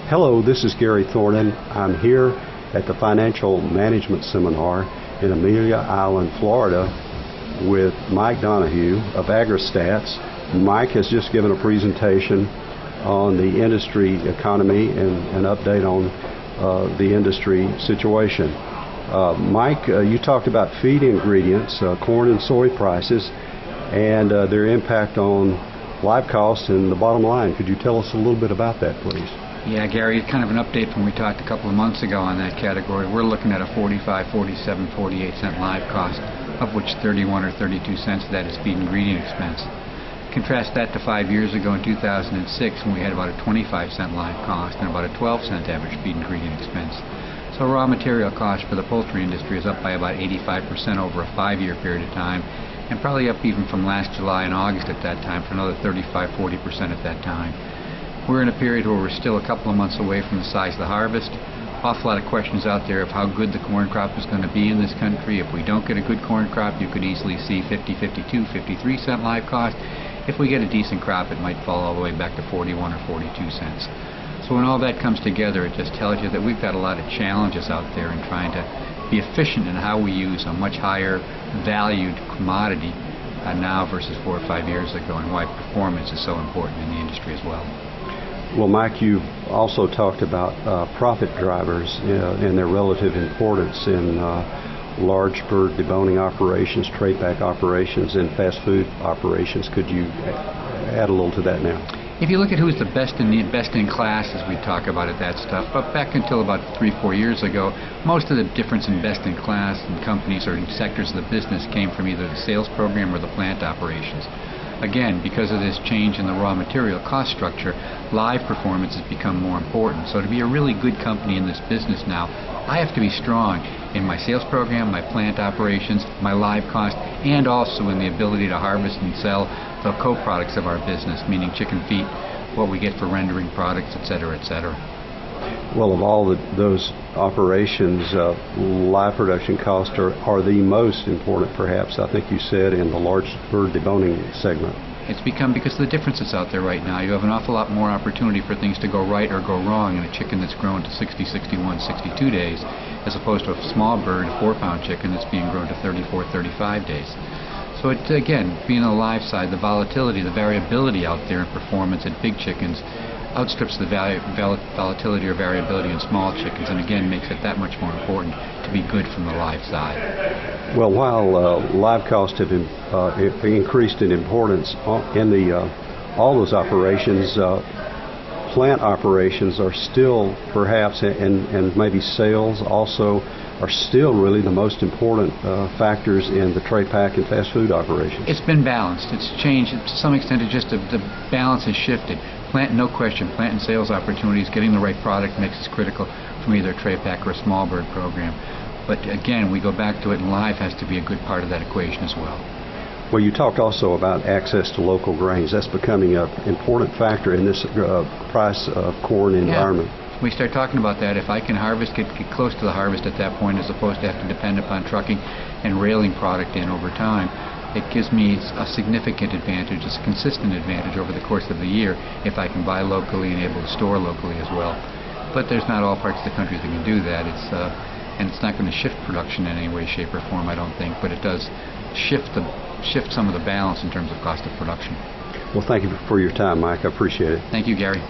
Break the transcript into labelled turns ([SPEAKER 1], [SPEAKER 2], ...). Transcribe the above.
[SPEAKER 1] Hello, this is Gary Thornton. I'm here at the Financial Management Seminar in Amelia Island, Florida with Mike Donahue of AgriStats. Mike has just given a presentation on the industry economy and an update on the industry situation. Mike, you talked about feed ingredients, corn and soy prices, and their impact on live costs and the bottom line. Could you tell us a little bit about that, please?
[SPEAKER 2] Yeah, Gary, kind of an update from when we talked a couple of months ago on that category. We're looking at a 45, 47, 48 cent live cost, of which 31 or 32 cents of that is feed ingredient expense. Contrast that to 5 years ago in 2006 when we had about a 25 cent live cost and about a 12 cent average feed ingredient expense. So raw material cost for the poultry industry is up by about 85% over a 5-year period of time, and probably up even from last July and August at that time for another 35-40% at that time. We're in a period where we're still a couple of months away from the size of the harvest. Awful lot of questions out there of how good the corn crop is going to be in this country. If we don't get a good corn crop, you could easily see 50, 52, 53 cent live cost. If we get a decent crop, it might fall all the way back to 41 or 42 cents. So when all that comes together, it just tells you that we've got a lot of challenges out there in trying to be efficient in how we use a much higher valued commodity now versus 4 or 5 years ago, and why performance is so important in the industry as well.
[SPEAKER 1] Well, Mike, you've also talked about profit drivers and their relative importance in large bird deboning operations, trade pack operations, and fast food operations. Could you add a little to that now? If
[SPEAKER 2] you look at who's the best in class, as we talk about it, that stuff, but back until about 3-4 years ago, most of the difference in best in class in companies or in sectors of the business came from either the sales program or the plant operations. Again, because of this change in the raw material cost structure, live performance has become more important. So to be a really good company in this business now, I have to be strong in my sales program, my plant operations, my live cost, and also in the ability to harvest and sell the co-products of our business, meaning chicken feet, what we get for rendering products, etc., etc.
[SPEAKER 1] Well, of all those operations, live production costs are the most important, perhaps, I think you said, in the large bird deboning segment.
[SPEAKER 2] It's become, because of the differences out there right now, you have an awful lot more opportunity for things to go right or go wrong in a chicken that's grown to 60, 61, 62 days, as opposed to a small bird, a 4-pound chicken that's being grown to 34, 35 days. So it, again, being on the live side, the volatility, the variability out there in performance in big chickens outstrips the volatility or variability in small chickens, and again makes it that much more important to be good from the live side.
[SPEAKER 1] Well, while live costs have increased in importance in all those operations, plant operations are still perhaps, and maybe sales also, are still really the most important factors in the trade pack and fast food operations.
[SPEAKER 2] It's been balanced. It's changed to some extent. It's just the balance has shifted. Plant, no question, plant and sales opportunities, getting the right product makes us critical from either a trade pack or a small bird program. But again, we go back to it, and live has to be a good part of that equation as well.
[SPEAKER 1] Well, you talked also about access to local grains. That's becoming an important factor in this price of corn environment.
[SPEAKER 2] Yeah. We start talking about that. If I can harvest, get close to the harvest at that point, as opposed to have to depend upon trucking and railing product in over time, it gives me a significant advantage, a consistent advantage over the course of the year if I can buy locally and able to store locally as well. But there's not all parts of the country that can do that. And it's not going to shift production in any way, shape, or form, I don't think, but it does shift some of the balance in terms of cost of production.
[SPEAKER 1] Well, thank you for your time, Mike. I appreciate it.
[SPEAKER 2] Thank you, Gary.